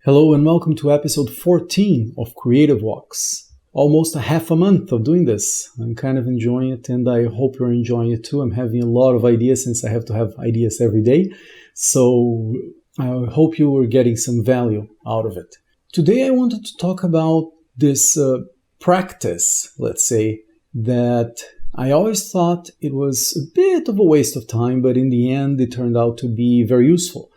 Hello and welcome to episode 14 of Creative Walks. Almost a half a month of doing this. I'm kind of enjoying it and I hope you're enjoying it too. I'm having a lot of ideas since I have to have ideas every day. So I hope you are getting some value out of it. Today I wanted to talk about this practice, let's say, that I always thought it was a bit of a waste of time, but in the end it turned out to be very useful.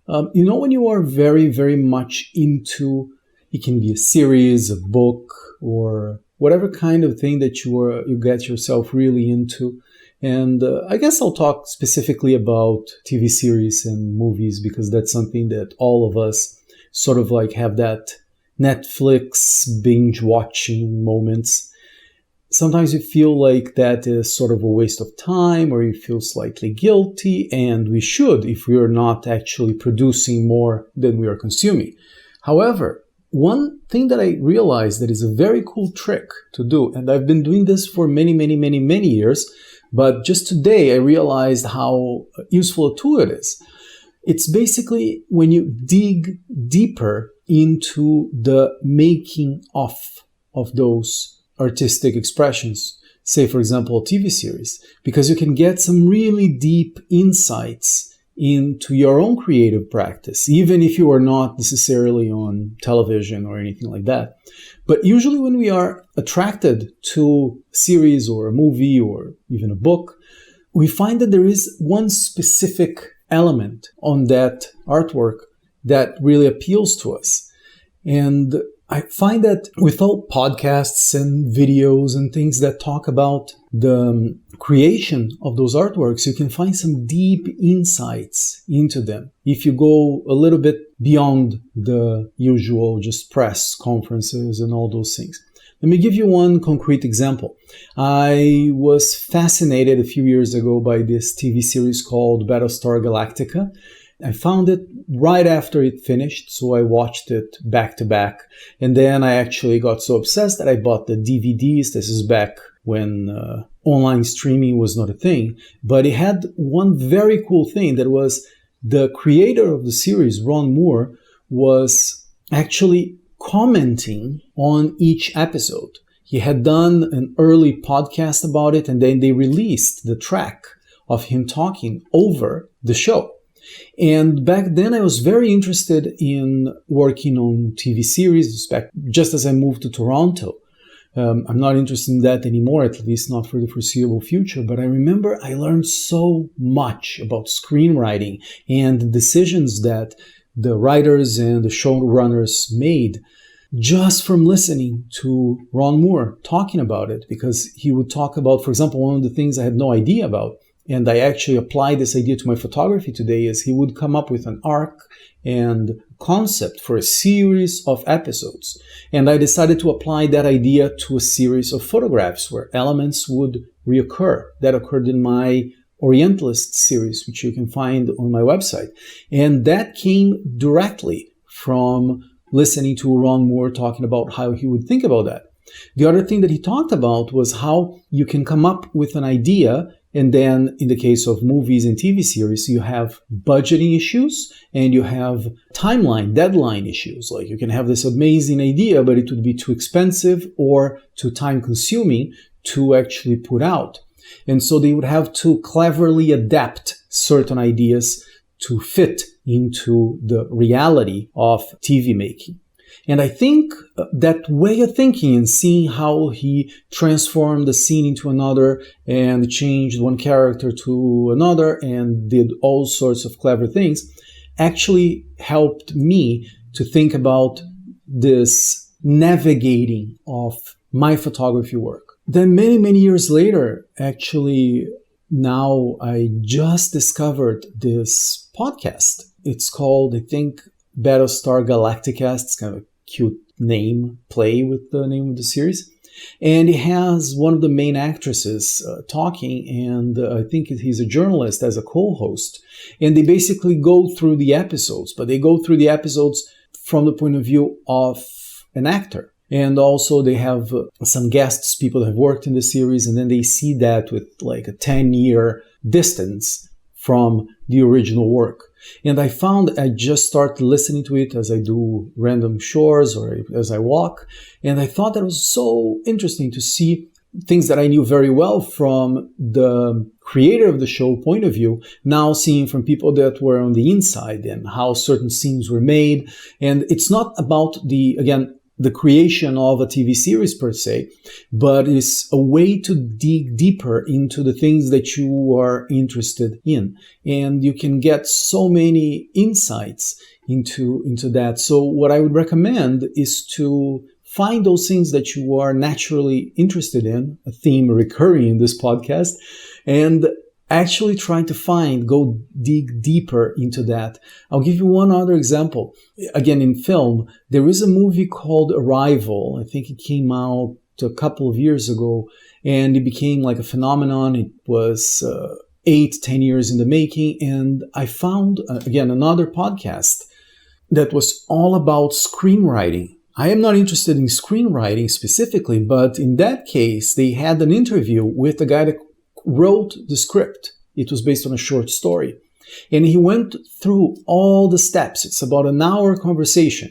When you are very, very much into, it can be a series, a book, or whatever kind of thing that you get yourself really into. And I guess I'll talk specifically about TV series and movies because that's something that all of us sort of like have that Netflix binge watching moments. Sometimes you feel like that is sort of a waste of time or you feel slightly guilty, and we should if we are not actually producing more than we are consuming. However, one thing that I realized that is a very cool trick to do, and I've been doing this for many years, but just today I realized how useful a tool it is. It's basically when you dig deeper into the making of those artistic expressions, say for example a TV series, because you can get some really deep insights into your own creative practice, even if you are not necessarily on television or anything like that. But usually when we are attracted to a series or a movie or even a book, we find that there is one specific element on that artwork that really appeals to us. And I find that without podcasts and videos and things that talk about the creation of those artworks, you can find some deep insights into them if you go a little bit beyond the usual just press conferences and all those things. Let me give you one concrete example. I was fascinated a few years ago by this TV series called Battlestar Galactica. I found it right after it finished, so I watched it back to back. And then I actually got so obsessed that I bought the DVDs. This is back when online streaming was not a thing. But it had one very cool thing, that was the creator of the series, Ron Moore, was actually commenting on each episode. He had done an early podcast about it, and then they released the track of him talking over the show. And back then I was very interested in working on TV series, just as I moved to Toronto. I'm not interested in that anymore, at least not for the foreseeable future. But I remember I learned so much about screenwriting and the decisions that the writers and the showrunners made just from listening to Ron Moore talking about it, because he would talk about, for example, one of the things I had no idea about, and I actually applied this idea to my photography today, is he would come up with an arc and concept for a series of episodes. And I decided to apply that idea to a series of photographs where elements would reoccur. That occurred in my Orientalist series, which you can find on my website. And that came directly from listening to Ron Moore talking about how he would think about that. The other thing that he talked about was how you can come up with an idea, and then in the case of movies and TV series, you have budgeting issues and you have timeline, deadline issues. Like you can have this amazing idea, but it would be too expensive or too time consuming to actually put out. And so they would have to cleverly adapt certain ideas to fit into the reality of TV making. And I think that way of thinking and seeing how he transformed the scene into another and changed one character to another and did all sorts of clever things actually helped me to think about this navigating of my photography work. Then many years later, actually, now I just discovered this podcast. It's called, I think, Battlestar Galactica. It's kind of a cute name, play with the name of the series. And it has one of the main actresses talking, and I think he's a journalist as a co-host. And they basically go through the episodes, but they go through the episodes from the point of view of an actor. And also they have some guests, people that have worked in the series, and then they see that with like a 10-year distance from the original work. And I found I just started listening to it as I do random chores or as I walk. And I thought that it was so interesting to see things that I knew very well from the creator of the show point of view, now seeing from people that were on the inside and how certain scenes were made. And it's not about the creation of a TV series per se, but it's a way to dig deeper into the things that you are interested in. And you can get so many insights into that. So what I would recommend is to find those things that you are naturally interested in, a theme recurring in this podcast, and actually trying to go dig deeper into that. I'll give you one other example. Again, in film, there is a movie called Arrival. I think it came out a couple of years ago, and it became like a phenomenon. It was 8-10 years in the making, and I found, again, another podcast that was all about screenwriting. I am not interested in screenwriting specifically, but in that case, they had an interview with the guy that wrote the script. It was based on a short story. And he went through all the steps. It's about an hour conversation.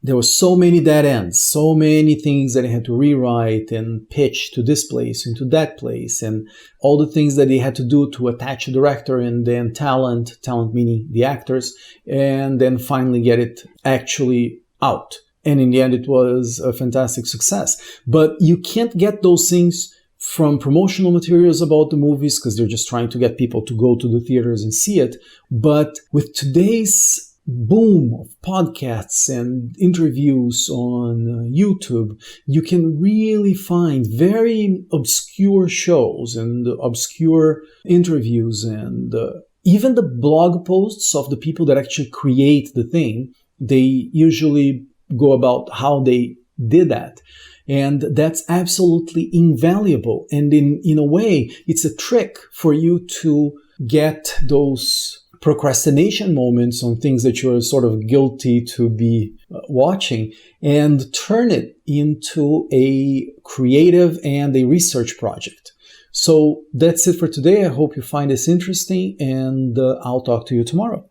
There were so many dead ends, so many things that he had to rewrite and pitch to this place and to that place, and all the things that he had to do to attach a director and then talent meaning the actors, and then finally get it actually out. And in the end, it was a fantastic success. But you can't get those things from promotional materials about the movies because they're just trying to get people to go to the theaters and see it. But with today's boom of podcasts and interviews on YouTube, you can really find very obscure shows and obscure interviews and even the blog posts of the people that actually create the thing. They usually go about how they did that. And that's absolutely invaluable. And in a way, it's a trick for you to get those procrastination moments on things that you're sort of guilty to be watching and turn it into a creative and a research project. So that's it for today. I hope you find this interesting, and I'll talk to you tomorrow.